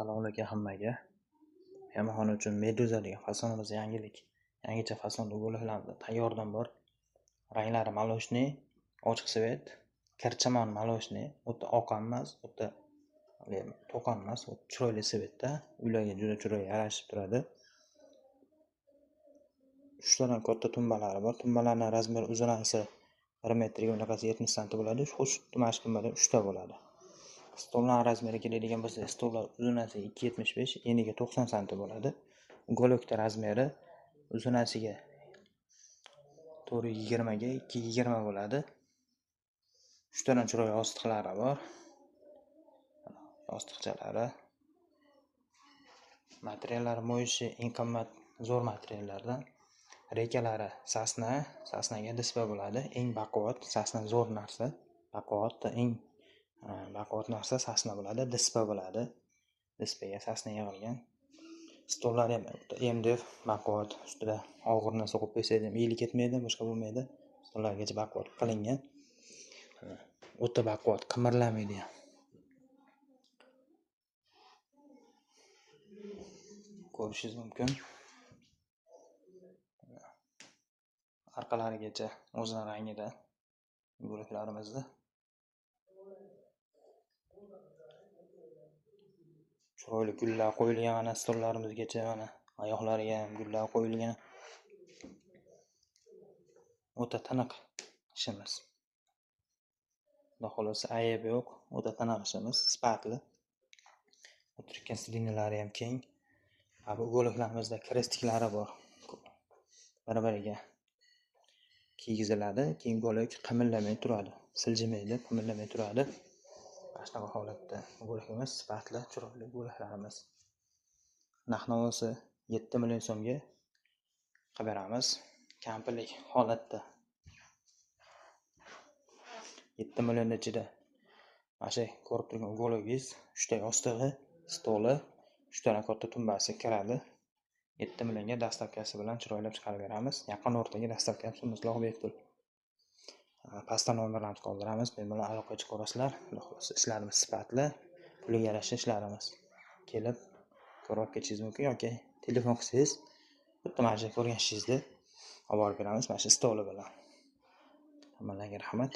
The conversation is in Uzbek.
Assalomu alaykum hammaga. Mehmonxona uchun Meduza degan fasonimiz yangicha fasonda bo'laklarimiz tayyordan bor. Ranglari maloshniy, ochiq svet, kirchamon maloshniy, o'ta oqam emas, o'ta to'qon emas, o'ta chiroyli svetda. Uylarga juda chiroyli yarashib turadi. 3 tadan katta tumbalari bor. Tumbalarning razmeri uzunasi 1 metrga, unaqasi 70 sm bo'ladi. Xo'sh, mana shu tumbadan 3 ta bo'ladi. Stollar razmeriga keladigan bo'lsa, stollar uzunasiga 2,75, eniga 90 sm bo'ladi. Golokda razmeri uzunasiga 4,20 ga 2,20 bo'ladi. 3 tadan chiroyli yostiqlari bor. Yostiqchalari. Materiallari moyishi eng qimmat zo'r materiallardan. Rekalari sasnaga dispa bo'ladi. Eng baquvvat sasna zo'r narsa. Baquvvat narsa sasna bo'ladi, dispa bo'ladi. Dispaga sasna yig'ilgan. Stollari ham MDF baquvvat, ustida og'ir narsa qo'yib qo'ysangiz ham yili ketmaydi, boshqa bo'lmaydi. Stollargacha baquvvat qilingan. O'ta baquvvat, qimirlamaydi ham. Ko'rishingiz mumkin. Orqalarigacha o'zining rangida bo'laklarimizda. Chiroyli gullar qo'yilgan, mana stollarimizgacha mana oyoqlariga ham gullar qo'yilgan. O'ta tiniq ishimiz. Xudo xolasa ayib yo'q, o'ta tiniq ishimiz, sifatli. O'tirgan sidinalari ham keng. Bu bo'laklarimizda krestiklari bor. Bir-biriga kiygiziladi, keyin bo'lak qimirlamay turadi, siljimaydi, qimirlamay turadi. Mana holatda bo'lakimiz, sifatli, chiroyli bo'laklarimiz. Narx-navosi 7 million so'mga qilib beramiz. Kampirlik holatda 7 million ichida mana shu ko'rib turgan bo'lagingiz, 3 ta yostig'i, stoli, 3 ta katta tumbasi kiradi. 7 millionga dastavkasi bilan chiroylab chiqarib beramiz. Yaqin o'rtaga dastavkasi mutlaq bepul. Pastdan nomerlarni qoldiramiz. Bemalol aloqa chiqarasizlar. Xudo xolasa ishlarimiz sifatli, puliga yarasha ishlarimiz. Kelib ko'rib ketishingiz mumkin yoki telefon qilsangiz, bitta mana shu ko'rganingizda olib borib beramiz, mana shu stoli bilan. Hammalarga rahmat.